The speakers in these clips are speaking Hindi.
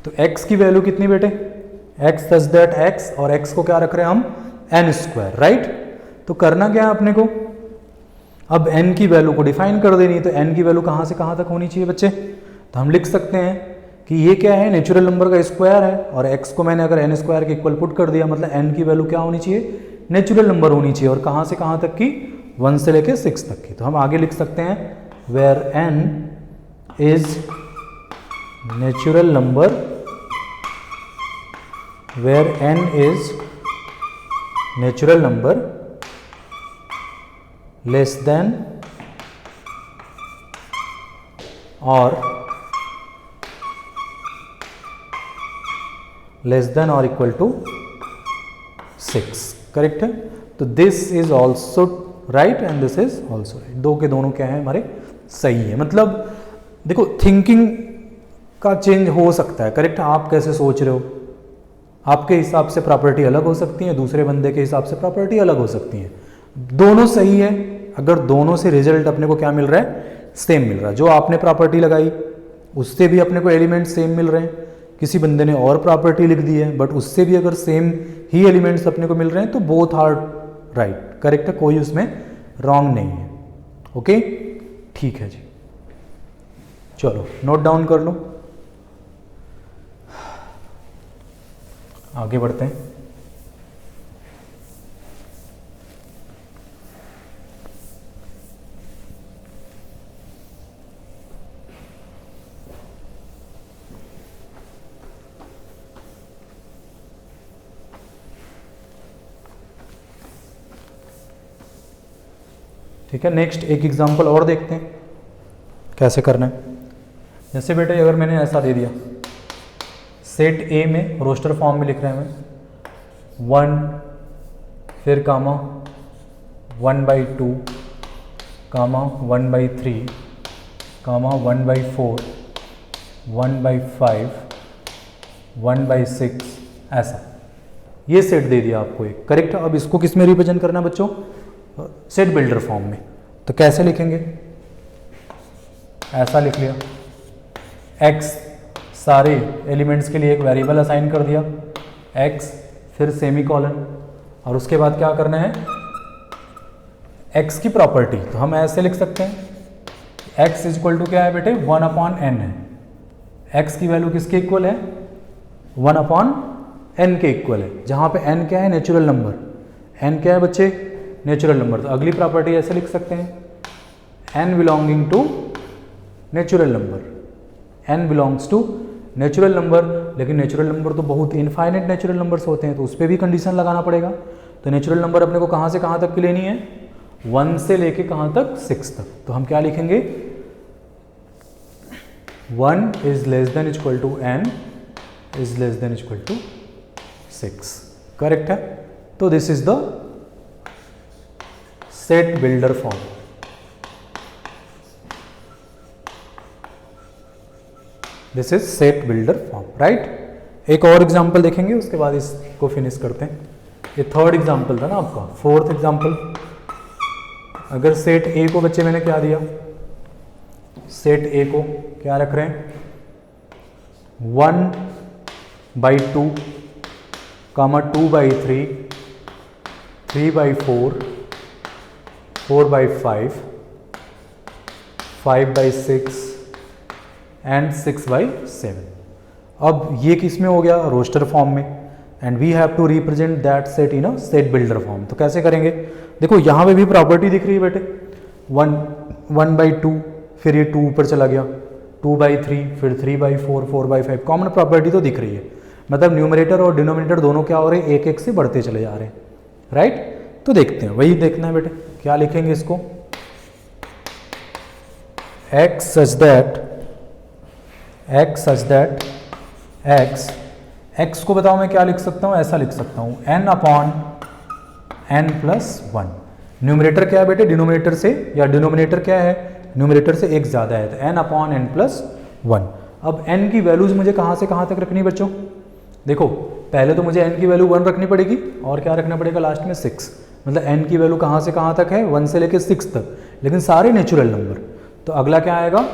तो x की वैल्यू कितनी बेटे, x सच दैट x, और x को क्या रख रहे हैं हम, n स्क्वायर, राइट। तो करना क्या है अपने को, अब n की वैल्यू को डिफाइन कर देनी। तो n की वैल्यू कहाँ से कहाँ तक होनी चाहिए बच्चे, तो हम लिख सकते हैं कि ये क्या है, नेचुरल नंबर का स्क्वायर है, और x को मैंने अगर n स्क्वायर के इक्वल पुट कर दिया, मतलब n की वैल्यू क्या होनी चाहिए, नेचुरल नंबर होनी चाहिए, और कहाँ से कहाँ तक की, 1 से लेके 6 तक की। तो हम आगे लिख सकते हैं where n is natural number, where n is natural number less than और इक्वल टू 6, करेक्ट है। तो this is also right and this is also right, दो के दोनों क्या है हमारे, सही है। मतलब देखो थिंकिंग का चेंज हो सकता है, करेक्ट। आप कैसे सोच रहे हो, आपके हिसाब से प्रॉपर्टी अलग हो सकती है, दूसरे बंदे के हिसाब से प्रॉपर्टी अलग हो सकती है। दोनों सही है अगर दोनों से रिजल्ट अपने को क्या मिल रहा है, सेम मिल रहा है। जो आपने प्रॉपर्टी लगाई उससे भी अपने को एलिमेंट सेम मिल रहे हैं, किसी बंदे ने और प्रॉपर्टी लिख दी है बट उससे भी अगर सेम ही एलिमेंट्स अपने को मिल रहे हैं, तो बोथ आर राइट, करेक्ट है, कोई उसमें रॉन्ग नहीं है। ओके, ठीक है जी, चलो नोट डाउन कर लो, आगे बढ़ते हैं। ठीक है, नेक्स्ट एक एग्जांपल और देखते हैं कैसे करना है। जैसे बेटे अगर मैंने ऐसा दे दिया, सेट ए में रोस्टर फॉर्म में लिख रहे हैं हमें 1 फिर कामा 1/2 कामा 1/3 कामा 1/4 1/5 1/6, ऐसा ये सेट दे दिया आपको एक, करेक्ट। अब इसको किस में रिप्रेजेंट करना है बच्चों, सेट बिल्डर फॉर्म में। तो कैसे लिखेंगे, ऐसा लिख लिया, x सारे एलिमेंट्स के लिए एक वेरिएबल असाइन कर दिया, x फिर सेमी कॉलन, और उसके बाद क्या करना है, x की प्रॉपर्टी। तो हम ऐसे लिख सकते हैं x इक्वल टू क्या है बेटे, 1/n है। x की वैल्यू किसके इक्वल है, 1/n के इक्वल है, जहां पे n क्या है, नेचुरल नंबर। n क्या है बच्चे, नेचुरल नंबर। तो अगली प्रॉपर्टी ऐसे लिख सकते हैं, n belonging to natural number, n belongs to natural number. लेकिन नेचुरल नंबर तो बहुत इनफाइनाइट नेचुरल नंबर्स होते हैं, तो उस पर भी कंडीशन लगाना पड़ेगा। तो नेचुरल नंबर अपने को कहाँ से कहाँ तक की लेनी है, 1 से लेके कहाँ तक, 6 तक। तो हम क्या लिखेंगे, 1 is less than equal to n is less than equal to 6, correct है। तो this is the set builder form. This is set builder form, right. एक और एग्जांपल देखेंगे, उसके बाद इसको फिनिश करते हैं। ये थर्ड एग्जांपल था ना आपका, फोर्थ एग्जांपल। अगर सेट ए को बच्चे मैंने क्या दिया, सेट ए को क्या रख रहे हैं, 1/2 कामा 2/3 3/4 4/5 5/6 एंड 6/7। अब ये किस में हो गया, रोस्टर फॉर्म में, and we have to represent that set in a set builder form. तो कैसे करेंगे, देखो यहाँ पे भी प्रॉपर्टी दिख रही है बेटे, 1/2 फिर ये 2 ऊपर चला गया, 2/3 फिर 3/4 4/5, कॉमन प्रॉपर्टी तो दिख रही है। मतलब न्यूमरेटर और डिनोमिनेटर दोनों क्या हो रहे हैं, एक एक से बढ़ते चले जा रहे हैं, राइट। तो देखते हैं, वही देखना है बेटे, क्या लिखेंगे इसको, x such that x को बताओ मैं क्या लिख सकता हूँ, ऐसा लिख सकता हूँ n/n+1। न्यूमरेटर क्या है बेटे, डिनोमिनेटर से, या डिनोमिनेटर क्या है, न्यूमरेटर से एक ज़्यादा है, तो n/n+1। अब n की वैल्यूज मुझे कहाँ से कहाँ तक रखनी बच्चों, देखो पहले तो मुझे n की वैल्यू 1 रखनी पड़ेगी, और क्या रखना पड़ेगा लास्ट में 6। मतलब n की वैल्यू कहाँ से कहाँ तक है, 1 से लेकर 6 तक, लेकिन सारे नेचुरल नंबर। तो अगला क्या आएगा,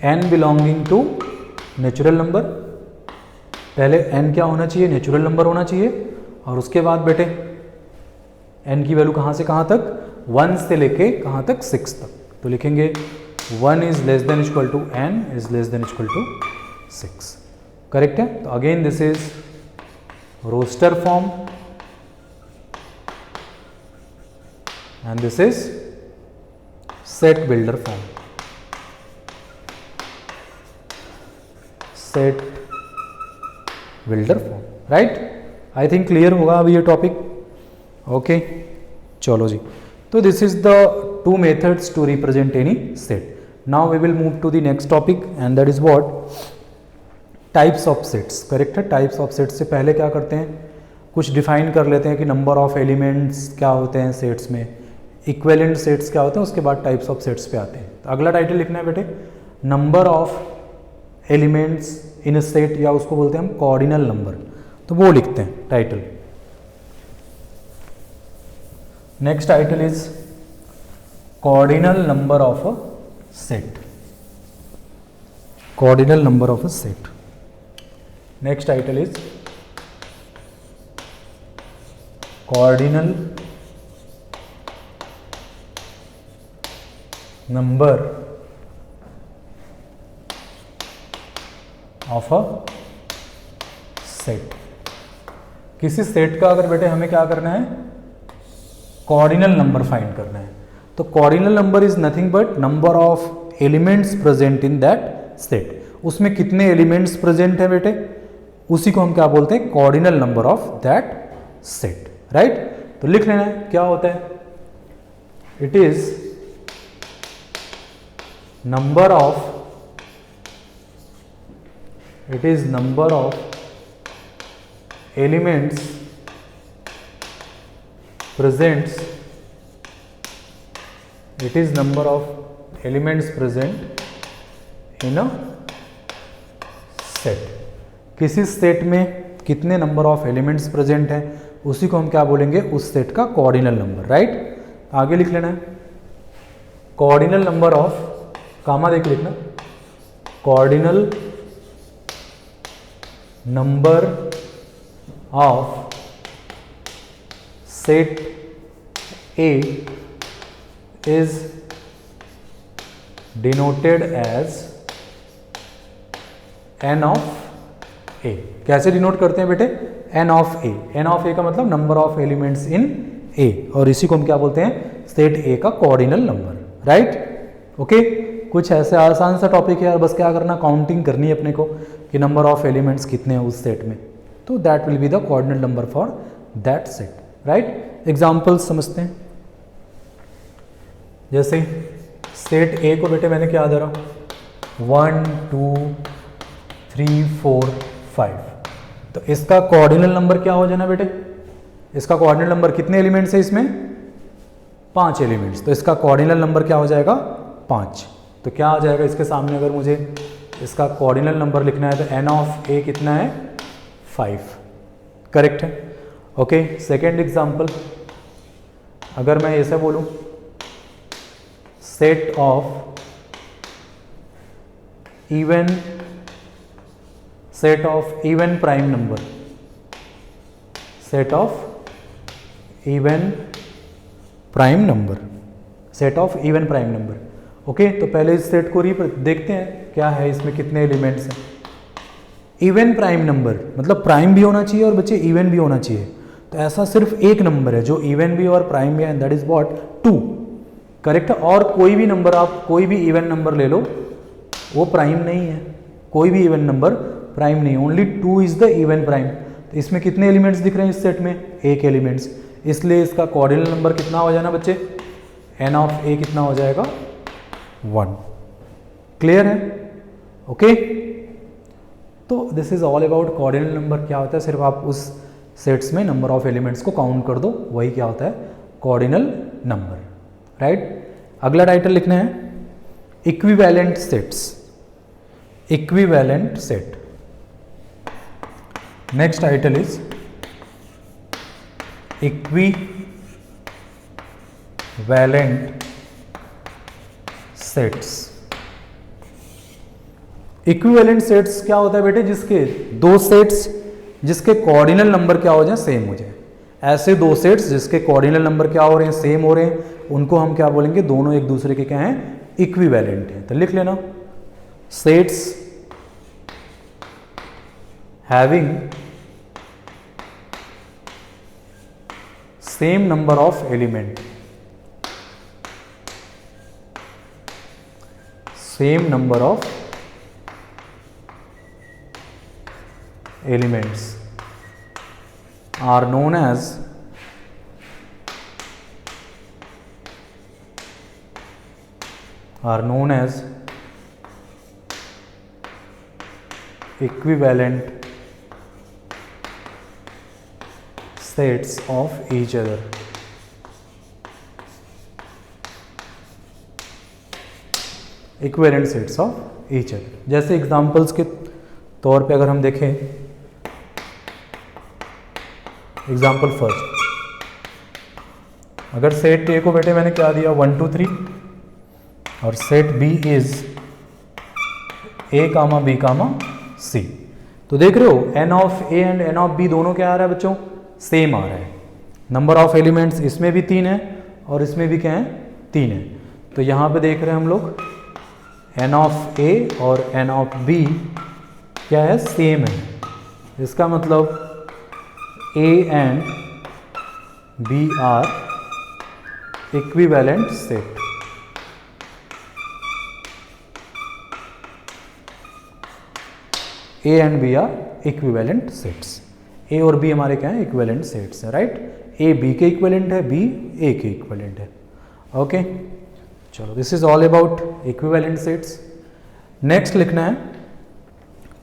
n belonging to natural number, पहले n क्या होना चाहिए, नेचुरल नंबर होना चाहिए, और उसके बाद बेटे n की वैल्यू कहाँ से कहाँ तक, 1 से लेके कहाँ तक, 6 तक। तो लिखेंगे 1 is less than equal to n is less than equal to 6। Correct है। तो again this is roster form and this is set builder form. Set builder form, right. I think clear होगा अभी ये टॉपिक। ओके चलो जी। तो this is the two methods to represent any set. Now we will move to the next topic and that is what, types of sets. Correct है। टाइप्स ऑफ सेट्स से पहले क्या करते हैं, कुछ डिफाइन कर लेते हैं कि नंबर ऑफ एलिमेंट्स क्या होते हैं सेट्स में, इक्विवेलेंट सेट्स क्या होते हैं, उसके बाद टाइप्स ऑफ सेट्स पे आते हैं। तो अगला टाइटल लिखना है बेटे, number of elements in a set, या उसको बोलते हैं हम कॉर्डिनल नंबर। तो वो लिखते हैं title. Next title is cardinal number of a set. Cardinal number of a set. Next title is cardinal number of a set. किसी सेट का अगर बेटे हमें क्या करना है, कॉर्डिनल नंबर फाइंड करना है। तो cardinal number is nothing but number of elements present in that set. उसमें कितने एलिमेंट्स प्रेजेंट है बेटे, उसी को हम क्या बोलते हैं, cardinal number of that set, right. तो लिख लेना है क्या होता है, it is number of, it is number of elements presents, it is number of elements present in a set। किसी सेट में कितने नंबर ऑफ एलिमेंट्स प्रेजेंट हैं उसी को हम क्या बोलेंगे, उस सेट का कॉर्डिनल नंबर, राइट। आगे लिख लेना है कॉर्डिनल नंबर ऑफ, कामा देख लिखना, cardinal number of set A is denoted as n of A। कैसे डिनोट करते हैं बेटे, n of A। n of A का मतलब number of elements in A, और इसी को हम क्या बोलते हैं, सेट A का कॉर्डिनल नंबर, राइट। ओके, कुछ ऐसे आसान सा टॉपिक है यार, बस क्या करना, काउंटिंग करनी है अपने को कि नंबर ऑफ एलिमेंट्स कितने हैं उस सेट में, तो that will be the cardinal number for that set, right. Examples समझते हैं। जैसे सेट ए को बेटे मैंने क्या दे रहा हूँ, 1 2 3 4 5, तो इसका कॉर्डिनल नंबर क्या हो जाना बेटे, इसका कॉर्डिनल नंबर कितने एलिमेंट्स है इसमें, 5 एलिमेंट्स, तो इसका कॉर्डिनल नंबर क्या हो जाएगा, 5। तो क्या आ जाएगा इसके सामने, अगर मुझे इसका कॉर्डिनल नंबर लिखना है तो n ऑफ a कितना है, 5। करेक्ट है। ओके, सेकेंड एग्जाम्पल, अगर मैं ऐसे बोलूं set of even prime number, set of even prime number, set of even prime number. Okay, तो पहले इस सेट को देखते हैं क्या है, इसमें कितने एलिमेंट्स हैं। इवन प्राइम नंबर मतलब प्राइम भी होना चाहिए और बच्चे इवन भी होना चाहिए, तो ऐसा सिर्फ एक नंबर है जो इवन भी और प्राइम भी है, दैट इज व्हाट, 2। करेक्ट है। और कोई भी नंबर, आप कोई भी इवन नंबर ले लो, वो प्राइम नहीं है, कोई भी इवन नंबर प्राइम नहीं है, only 2 is the even prime. तो इसमें कितने एलिमेंट्स दिख रहे हैं इस सेट में, एक एलिमेंट्स, इसलिए इसका कॉर्डिनल नंबर कितना हो जाना बच्चे, n ऑफ a कितना हो जाएगा, 1। क्लियर है। ओके, तो this is all about cardinal number. क्या होता है, सिर्फ आप उस सेट्स में नंबर ऑफ एलिमेंट्स को काउंट कर दो, वही क्या होता है, कॉर्डिनल नंबर, राइट। अगला टाइटल लिखना है equivalent sets, equivalent set. Next title is equivalent sets. Equivalent sets क्या होता है बेटे, जिसके दो सेट्स जिसके कोऑर्डिनल नंबर क्या हो जाए, सेम हो जाए। ऐसे दो सेट्स जिसके कोऑर्डिनल नंबर क्या हो रहे हैं, सेम हो रहे हैं, उनको हम क्या बोलेंगे, दोनों एक दूसरे के क्या हैं, इक्विवेलेंट हैं। तो लिख लेना, sets having same number of element, same number of elements are known as equivalent sets of each other। Equivalent sets of each other. जैसे एग्जांपल्स के तौर पे अगर हम देखें, एग्जाम्पल फर्स्ट, अगर सेट ए को बेटे मैंने क्या दिया 1 2 3 और set B is A comma B comma C, तो देख रहे हो N of A and N of B दोनों क्या आ रहा है बच्चों, सेम आ रहा है। नंबर ऑफ एलिमेंट्स इसमें भी 3 है और इसमें भी क्या है, 3 है। तो यहाँ पे देख रहे हैं हम लोग एन ऑफ ए और एन ऑफ बी क्या है, सेम है। इसका मतलब A and B are equivalent set। A and B are equivalent sets। A और B हमारे क्या है, equivalent sets है, राइट। A B के equivalent है, B A के equivalent है। ओके चलो, this is all about equivalent sets। Next लिखना है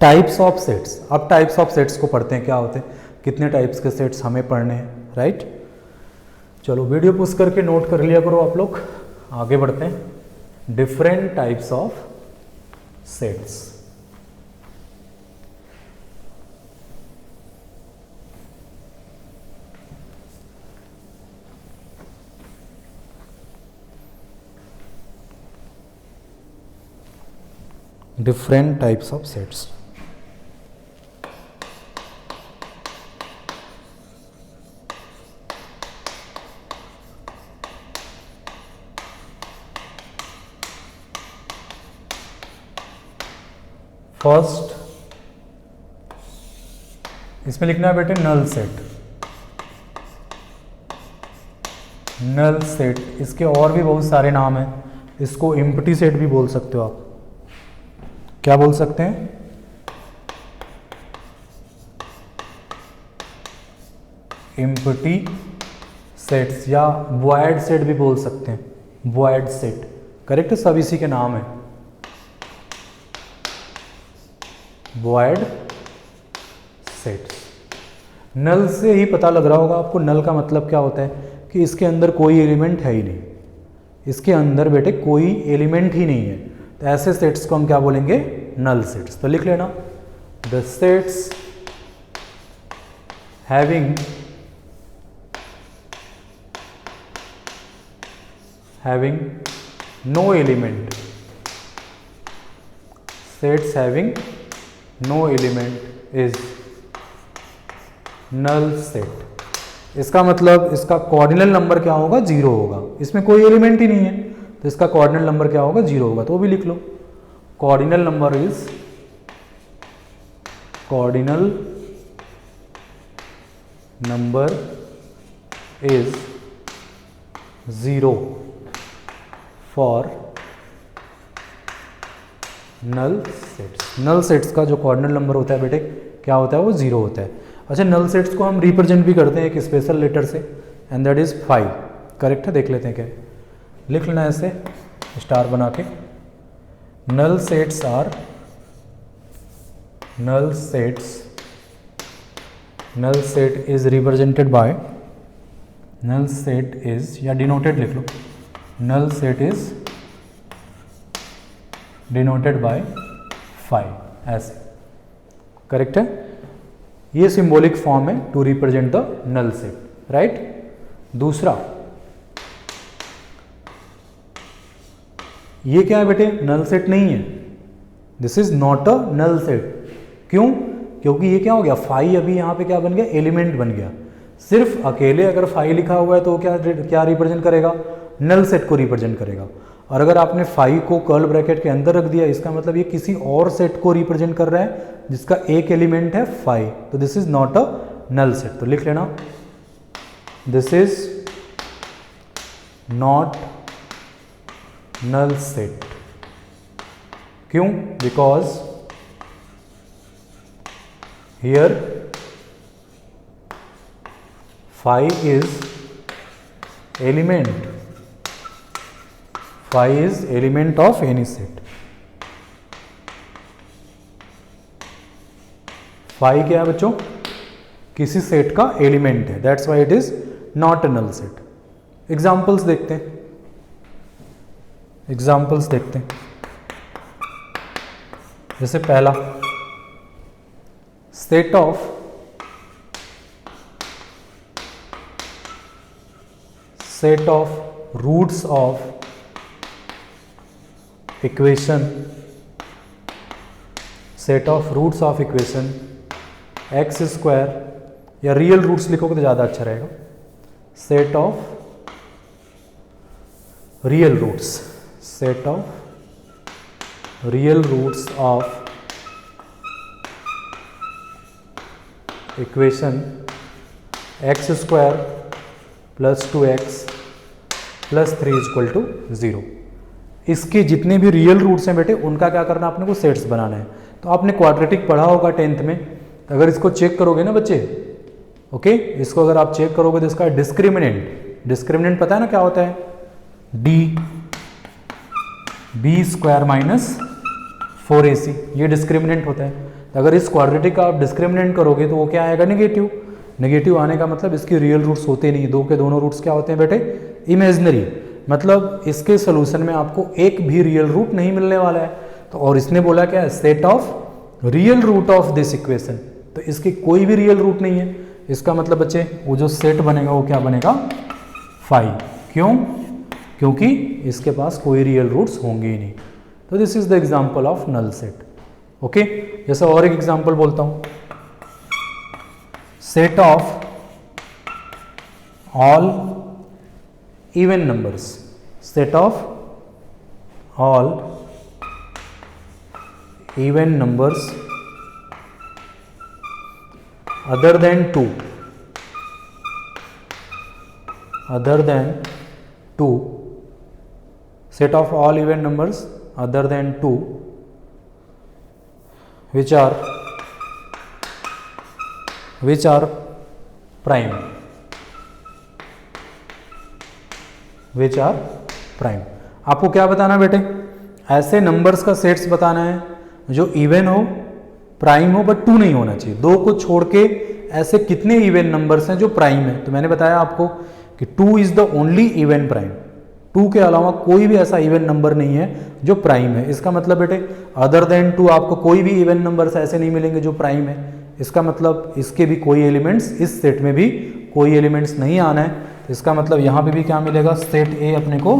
टाइप्स ऑफ सेट्स। अब टाइप्स ऑफ सेट्स को पढ़ते हैं, क्या होते हैं, कितने टाइप्स के सेट्स हमें पढ़ने हैं, राइट। चलो वीडियो पुश करके नोट कर लिया करो आप लोग। आगे बढ़ते हैं, different types of sets. Different types of sets. First, इसमें लिखना है बेटे नल सेट। नल सेट, इसके और भी बहुत सारे नाम हैं। इसको एम्प्टी सेट भी बोल सकते हो आप। क्या बोल सकते हैं, एम्प्टी सेट्स, या वॉइड सेट भी बोल सकते हैं। वॉइड सेट करेक्ट, सब इसी के नाम है, वॉइड सेट्स। नल से ही पता लग रहा होगा आपको, नल का मतलब क्या होता है कि इसके अंदर कोई एलिमेंट है ही नहीं। इसके अंदर बेटे कोई एलिमेंट ही नहीं है, तो ऐसे सेट्स को हम क्या बोलेंगे, नल सेट्स। तो लिख लेना, the sets having no element, sets having no element is null set. इसका मतलब इसका कोऑर्डिनल नंबर क्या होगा, 0 होगा। इसमें कोई एलिमेंट ही नहीं है, तो इसका कोऑर्डिनल नंबर क्या होगा, 0 होगा। तो वो भी लिख लो, cardinal number is, cardinal number is 0 for null sets. Null sets का जो कोऑर्डिनल नंबर होता है बेटे क्या होता है, वो 0 होता है। अच्छा, नल सेट्स को हम रिप्रेजेंट भी करते हैं एक स्पेशल लेटर से, एंड दैट इज 5। करेक्ट है, देख लेते हैं क्या है। लिख लेना ऐसे स्टार बना के, null sets are, null set is represented by, null set is, या डिनोटेड लिख लो, null set is denoted by 5, ऐसे। करेक्ट है, ये सिंबॉलिक फॉर्म है to represent the null set, right. दूसरा, ये क्या है बेटे, नल सेट नहीं है, this is not a null set. क्यों? क्योंकि ये क्या हो गया, फाई अभी यहाँ पे क्या बन गया, एलिमेंट बन गया। सिर्फ अकेले अगर फाई लिखा हुआ है तो क्या क्या रिप्रेजेंट करेगा, नल सेट को रिप्रेजेंट करेगा। और अगर आपने फाई को कर्ल ब्रैकेट के अंदर रख दिया, इसका मतलब ये किसी और सेट को रिप्रेजेंट कर रहा है जिसका एक एलिमेंट है फाई, तो this is not a null set. तो लिख लेना, this is not null set. क्यों? Because here phi is element, phi is element of any set. Phi क्या है बच्चों, किसी सेट का एलिमेंट है, that's why it is not a null set. Examples देखते हैं, एग्जाम्पल्स देखते हैं। जैसे पहला, set of roots of equation, set of roots of equation x square, या रियल रूट्स लिखोगे तो ज़्यादा अच्छा रहेगा, set of real roots, set of real roots of equation x square plus 2x plus 3 equal to 0। इसके जितने भी रियल रूट्स हैं बेटे, उनका क्या करना, अपने को सेट्स बनाना है। तो आपने क्वाड्रेटिक पढ़ा होगा 10th में, तो अगर इसको चेक करोगे ना बच्चे, ओके, इसको अगर आप चेक करोगे तो इसका डिस्क्रिमिनेंट, डिस्क्रिमिनेंट पता है ना क्या होता है, D B square minus 4ac, ये डिस्क्रिमिनेंट होता है। तो अगर इस क्वाड्रेटिक का आप डिस्क्रिमिनेंट करोगे तो वो क्या आएगा, नेगेटिव। नेगेटिव आने का मतलब इसके रियल रूट्स होते नहीं, दो के दोनों रूट्स क्या होते हैं बेटे, इमेजिनरी। मतलब इसके सोल्यूशन में आपको एक भी रियल रूट नहीं मिलने वाला है। तो और इसने बोला क्या है, set of real root of this equation, तो इसकी कोई भी रियल रूट नहीं है। इसका मतलब बच्चे वो जो सेट बनेगा वो क्या बनेगा, फाई। क्यों? क्योंकि इसके पास कोई रियल रूट्स होंगे ही नहीं। तो this is the example of null set. Okay, जैसे और एक एग्जाम्पल बोलता हूं, set of all even numbers, set of all even numbers other than 2, other than 2, set of all even numbers other than 2 which are prime, which are prime। आपको क्या बताना बेटे, ऐसे नंबर्स का सेट्स बताना है जो इवन हो, प्राइम हो, बट 2 नहीं होना चाहिए। 2 को छोड़ के ऐसे कितने इवन नंबर्स हैं जो प्राइम है, तो मैंने बताया आपको कि 2 is the only even prime. 2 के अलावा कोई भी ऐसा इवन नंबर नहीं है जो प्राइम है। इसका मतलब बेटे अदर देन 2 आपको कोई भी इवन नंबर्स ऐसे नहीं मिलेंगे जो प्राइम है। इसका मतलब इसके भी कोई एलिमेंट्स, इस सेट में भी कोई एलिमेंट्स नहीं आना है। तो इसका मतलब यहाँ पे भी क्या मिलेगा, सेट ए अपने को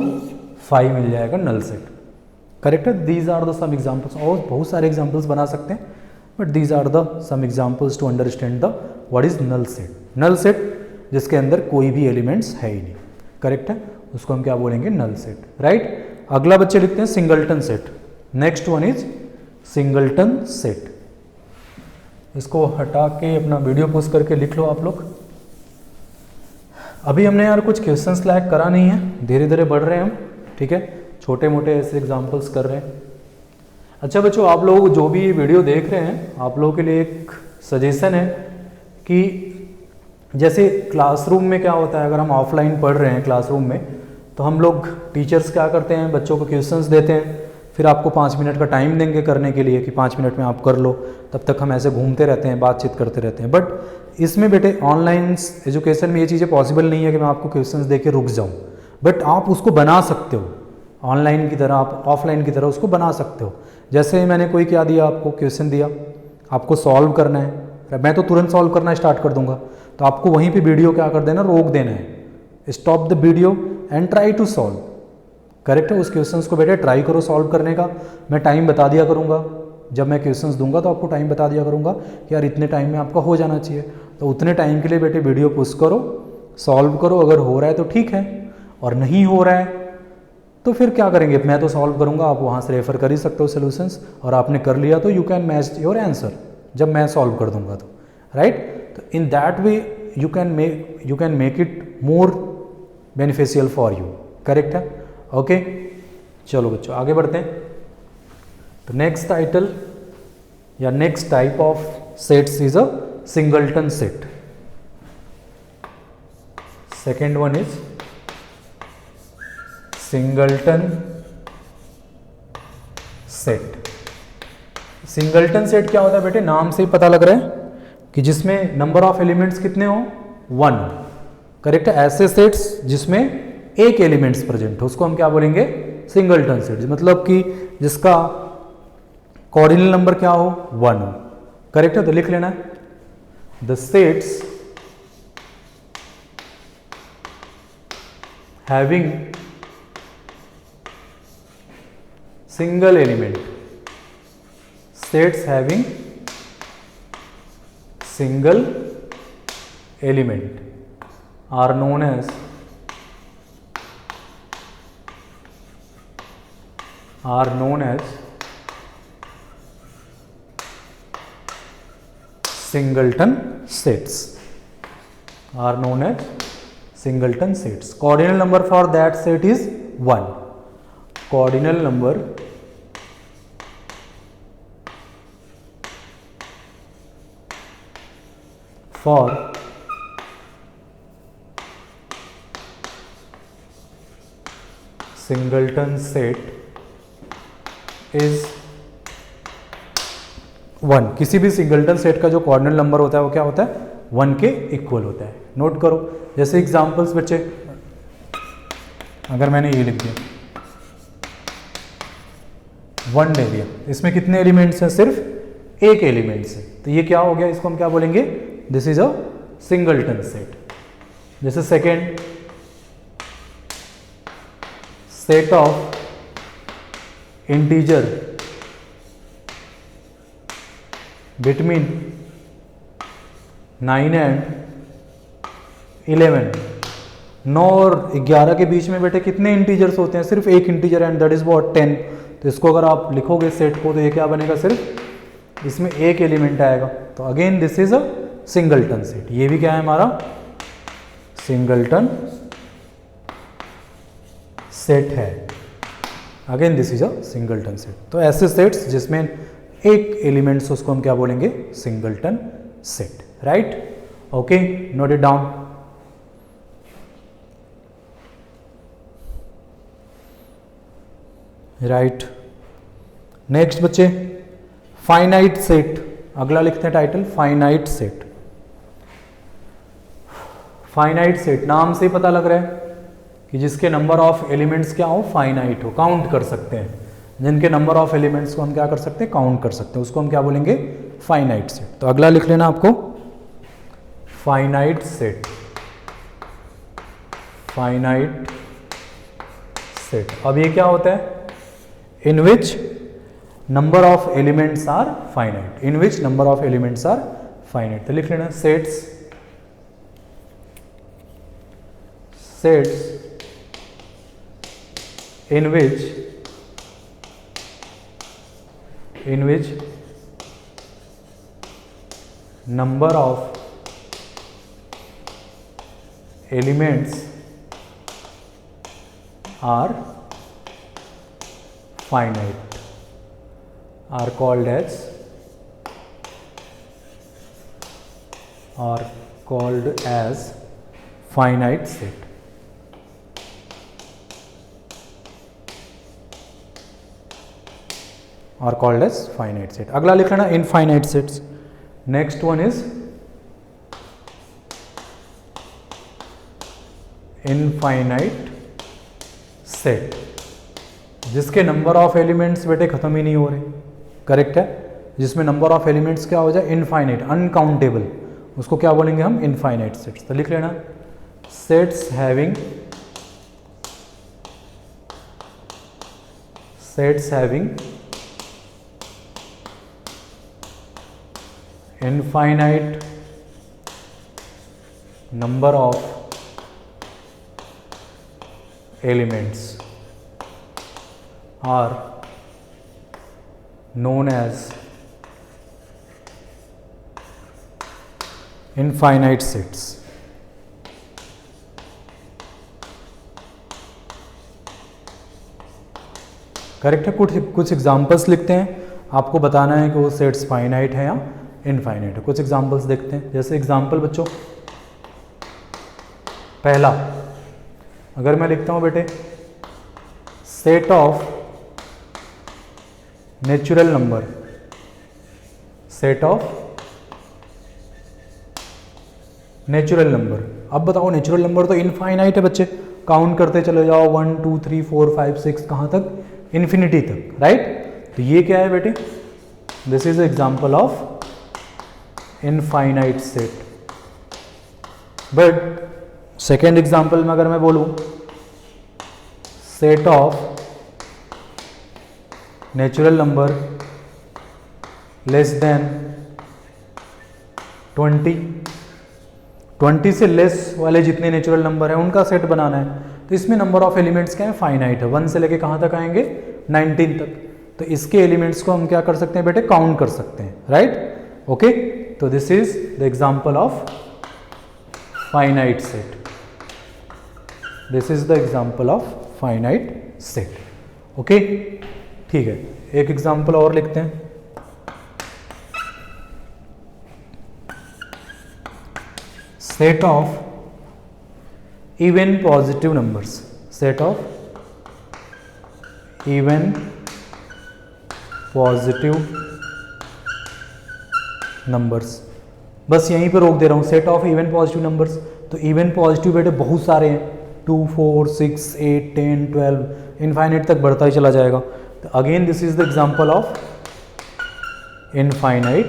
5 मिल जाएगा, नल सेट। करेक्ट है। These are the some examples, और बहुत सारे एग्जाम्पल्स बना सकते हैं, but these are the some examples to understand the what is null set. Null set जिसके अंदर कोई भी एलिमेंट्स है ही नहीं, करेक्ट है, उसको हम क्या बोलेंगे, नल सेट, राइट। अगला बच्चे लिखते हैं singleton set. Next one is singleton set. इसको हटा के अपना वीडियो पोस्ट करके लिख लो आप लोग। अभी हमने यार कुछ क्वेश्चंस लायक करा नहीं है, धीरे धीरे बढ़ रहे हैं हम, ठीक है, छोटे मोटे ऐसे एग्जाम्पल्स कर रहे हैं। अच्छा बच्चों, आप लोग जो भी वीडियो देख रहे हैं, आप लोगों के लिए एक सजेशन है कि जैसे क्लासरूम में क्या होता है, अगर हम ऑफलाइन पढ़ रहे हैं क्लासरूम में, तो हम लोग टीचर्स क्या करते हैं, बच्चों को क्वेश्चंस देते हैं, फिर आपको 5 मिनट का टाइम देंगे करने के लिए कि 5 मिनट में आप कर लो, तब तक हम ऐसे घूमते रहते हैं, बातचीत करते रहते हैं। बट इसमें बेटे ऑनलाइन एजुकेशन में ये चीज़ें पॉसिबल नहीं है कि मैं आपको क्वेश्चंस दे के रुक जाऊँ, बट आप उसको बना सकते हो ऑनलाइन की तरह, आप ऑफलाइन की तरह उसको बना सकते हो। जैसे मैंने कोई क्या दिया, आपको क्वेश्चन दिया, आपको सॉल्व करना है, मैं तो तुरंत सॉल्व करना स्टार्ट कर दूंगा, तो आपको वहीं पे वीडियो क्या कर देना, रोक देना है, stop the video and try to solve. Correct है, उस क्वेश्चंस को बेटे ट्राई करो सॉल्व करने का, मैं टाइम बता दिया करूंगा, जब मैं क्वेश्चंस दूंगा तो आपको टाइम बता दिया करूँगा कि यार इतने टाइम में आपका हो जाना चाहिए, तो उतने टाइम के लिए बेटे वीडियो पुश करो, सॉल्व करो, अगर हो रहा है तो ठीक है, और नहीं हो रहा है तो फिर क्या करेंगे, मैं तो सॉल्व करूँगा, आप वहाँ से रेफर कर ही सकते हो सोल्यूशंस, और आपने कर लिया तो you can match your answer जब मैं सॉल्व कर दूंगा तो, राइट। तो in that way you can make it more beneficial for you, correct है। ओके चलो बच्चों आगे बढ़ते हैं। तो नेक्स्ट टाइटल या next type of sets is a singleton set. Second one is singleton set. Singleton set क्या होता है बेटे, नाम से ही पता लग रहा है कि जिसमें नंबर ऑफ एलिमेंट्स कितने हो, 1, करेक्ट है। ऐसे सेट्स जिसमें एक एलिमेंट्स प्रेजेंट हो उसको हम क्या बोलेंगे, सिंगल्टन सेट, मतलब कि जिसका कॉर्डिनल नंबर क्या हो, 1 हो, करेक्ट है। तो लिख लेना the sets having single element, sets having single element are known as singleton sets, are known as singleton sets. Cardinal number for that set is 1. Cardinal number for singleton set is 1. किसी भी सिंगल्टन सेट का जो कॉर्डिनल नंबर होता है वो क्या होता है, 1 के इक्वल होता है। नोट करो, जैसे एग्जांपल्स बच्चे, अगर मैंने ये लिख दिया 1 ले लिया, इसमें कितने एलिमेंट्स हैं, सिर्फ एक एलिमेंट्स है, तो ये क्या हो गया, इसको हम क्या बोलेंगे, this is a singleton set. जैसे second, set of integer between 9 and 11, 9 और 11 के बीच में बेटे कितने इंटीजर्स होते हैं, सिर्फ एक integer, and that is what 10। तो इसको अगर आप लिखोगे सेट को तो ये क्या बनेगा, सिर्फ इसमें एक एलिमेंट आएगा। तो again this is a singleton set, ये भी क्या है हमारा सिंगल्टन सेट है। Again this is a singleton set. तो ऐसे सेट्स जिसमें एक एलिमेंट्स उसको हम क्या बोलेंगे, singleton set, right. Okay, note it down. Right, next बच्चे फाइनाइट सेट, अगला लिखते हैं title finite set. Finite set नाम से ही पता लग रहा है कि जिसके नंबर ऑफ एलिमेंट्स क्या हो, फाइनाइट हो, काउंट कर सकते हैं, जिनके नंबर ऑफ एलिमेंट्स को हम क्या कर सकते हैं, काउंट कर सकते हैं, उसको हम क्या बोलेंगे, फाइनाइट सेट। तो अगला लिख लेना आपको फाइनाइट सेट। फाइनाइट सेट, अब ये क्या होता है, in which number of elements are finite, in which number of elements are finite. तो लिख लेना sets in which number of elements are finite are called as finite set। are called as finite set। अगला लिख लेना infinite sets. Next one is infinite set, जिसके नंबर ऑफ एलिमेंट्स बेटे खत्म ही नहीं हो रहे, करेक्ट है, जिसमें नंबर ऑफ एलिमेंट्स क्या हो जाए, इनफाइनाइट, अनकाउंटेबल, उसको क्या बोलेंगे हम, इनफाइनाइट सेट्स। तो लिख लेना sets having infinite number of elements are known as infinite sets. Correct है। कुछ एग्जांपल्स लिखते हैं, आपको बताना है कि वो सेट्स फाइनाइट है या इनफाइनाइट है। कुछ एग्जांपल्स देखते हैं। जैसे एग्जांपल बच्चों, पहला अगर मैं लिखता हूं बेटे set of natural number, set of natural number. अब बताओ नेचुरल नंबर तो इनफाइनाइट है बच्चे, काउंट करते चले जाओ 1 2 3 4 5 6 कहां तक, इन्फिनिटी तक, राइट। तो ये क्या है बेटे, this is example of infinite set. But second example में अगर मैं बोलूं set of natural number less then 20 से लेस वाले जितने नेचुरल नंबर हैं उनका सेट बनाना है। तो इसमें नंबर ऑफ एलिमेंट्स क्या है, फाइनाइट है। 1 से लेके कहां तक आएंगे, 19 तक। तो इसके एलिमेंट्स को हम क्या कर सकते हैं बेटे, काउंट कर सकते हैं, राइट। ओके, तो this is the example of finite set. This is the example of finite set. Okay, ठीक है। एक एग्जांपल और लिखते हैं। Set of even positive numbers, set of even positive numbers। बस यहीं पे रोक दे रहा हूँ, set of even positive numbers. तो इवन पॉजिटिव बेटे बहुत सारे हैं, 2 4 6 8 10 12 इनफाइनाइट तक बढ़ता ही चला जाएगा। तो again this is the example of infinite,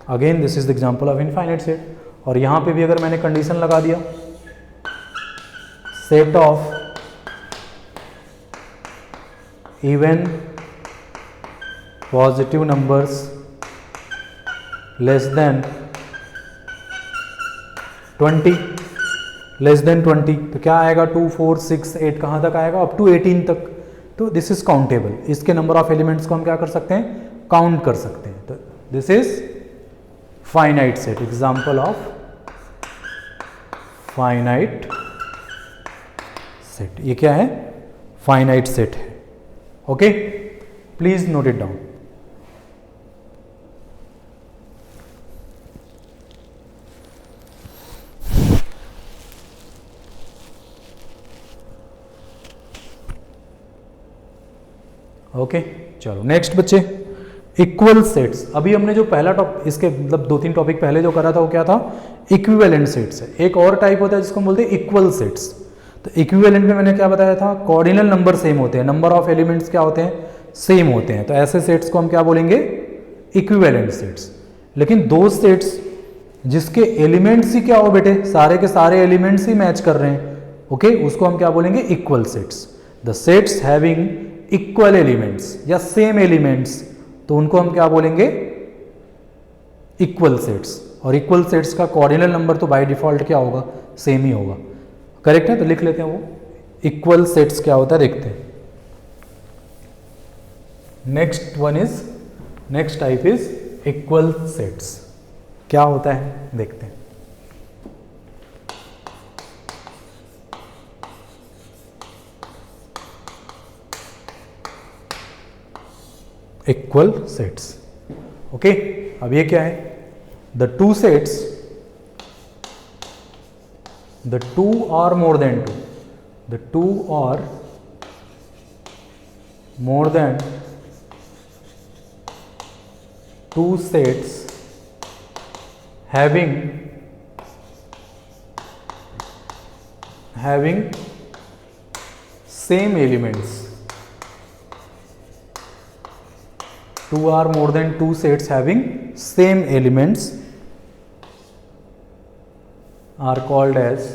again this is the example of infinite set. और यहां पे भी अगर मैंने कंडीशन लगा दिया set of even positive numbers less than 20, less than 20, तो क्या आएगा 2 4 6 8 कहां तक आएगा, अप टू 18 तक। तो दिस इज काउंटेबल, इसके नंबर ऑफ एलिमेंट्स को हम क्या कर सकते हैं, काउंट कर सकते हैं। तो this is finite set, example of finite set. ये क्या है, फाइनाइट सेट है। Okay, please note it down. Okay, चलो नेक्स्ट बच्चे, इक्वल सेट्स। अभी हमने जो पहला टॉपिक, इसके मतलब 2-3 टॉपिक पहले जो करा था वो क्या था, इक्विवेलेंट सेट्स है। एक और टाइप होता है जिसको हम बोलते हैं इक्वल सेट्स। तो इक्विवेलेंट में मैंने क्या बताया था, कॉर्डिनल नंबर सेम होते हैं, नंबर ऑफ एलिमेंट्स क्या होते हैं, सेम होते हैं। तो ऐसे सेट्स को हम क्या बोलेंगे, इक्विवेलेंट सेट्स। लेकिन दो सेट्स जिसके एलिमेंट्स ही क्या हो बेटे, सारे के सारे एलिमेंट्स ही मैच कर रहे हैं, ओके, उसको हम क्या बोलेंगे, equal sets. The sets having equal elements या सेम एलिमेंट्स, तो उनको हम क्या बोलेंगे, इक्वल सेट्स। और इक्वल सेट्स का कोऑर्डिनल नंबर तो बाय डिफॉल्ट क्या होगा, सेम ही होगा, करेक्ट है। तो लिख लेते हैं वो इक्वल सेट्स क्या होता है, देखते हैं। Next one is, next type is equal sets. क्या होता है देखते हैं। Equal sets, okay. अब ये क्या है, the two sets, the two और more than two, the two और more than two sets having same elements, two or more than two sets having same elements are called as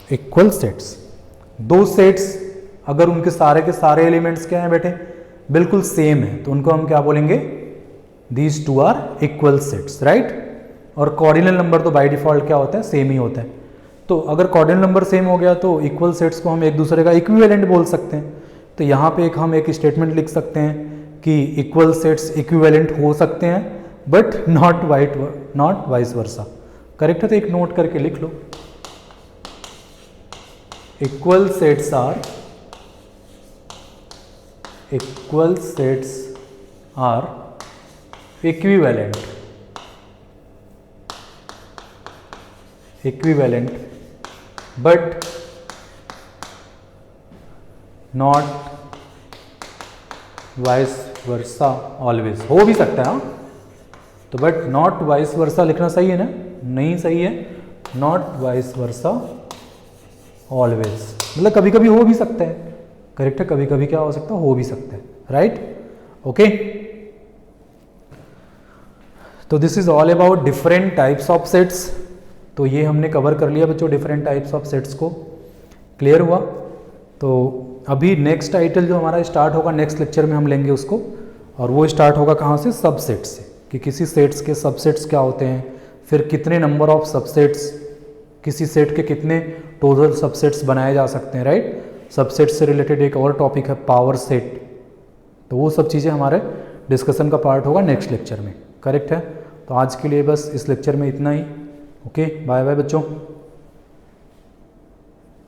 equal sets, दो सेट्स अगर उनके सारे के सारे एलिमेंट्स क्या हैं बेटे, बिल्कुल सेम है, तो उनको हम क्या बोलेंगे, these two are equal sets, right. और कॉर्डिनल नंबर तो बाय डिफॉल्ट क्या होता है, सेम ही होता है। तो अगर कॉर्डिनल नंबर सेम हो गया तो इक्वल सेट्स को हम एक दूसरे का इक्विवेलेंट बोल सकते हैं। तो यहाँ पे हम एक स्टेटमेंट लिख सकते हैं कि इक्वल सेट्स इक्विवेलेंट हो सकते हैं but not vice versa. Correct है, तो एक नोट करके लिख लो, equal sets are equivalent but not vice versa always. हो भी सकता है हाँ, तो बट नॉट वाइस वर्सा लिखना सही है ना, नहीं सही है, नॉट वाइस वर्सा ऑलवेज, मतलब कभी कभी हो भी सकता है। करेक्ट है, कभी कभी क्या हो सकता है, हो भी सकता है, राइट। ओके, तो this is all about different types of sets. तो ये हमने कवर कर लिया बच्चों, डिफरेंट टाइप्स ऑफ सेट्स को। क्लियर हुआ? तो अभी नेक्स्ट टाइटल जो हमारा स्टार्ट होगा नेक्स्ट लेक्चर में हम लेंगे उसको, और वो स्टार्ट होगा कहाँ से, सबसेट से, कि किसी सेट्स के सबसेट्स क्या होते हैं, फिर कितने नंबर ऑफ सबसेट्स, किसी सेट के कितने टोटल सबसेट्स बनाए जा सकते हैं, राइट। सबसेट से रिलेटेड एक और टॉपिक है पावर सेट, तो वो सब चीज़ें हमारे डिस्कशन का पार्ट होगा नेक्स्ट लेक्चर में। करेक्ट है, तो आज के लिए बस इस लेक्चर में इतना ही। ओके, बाय बाय बच्चों।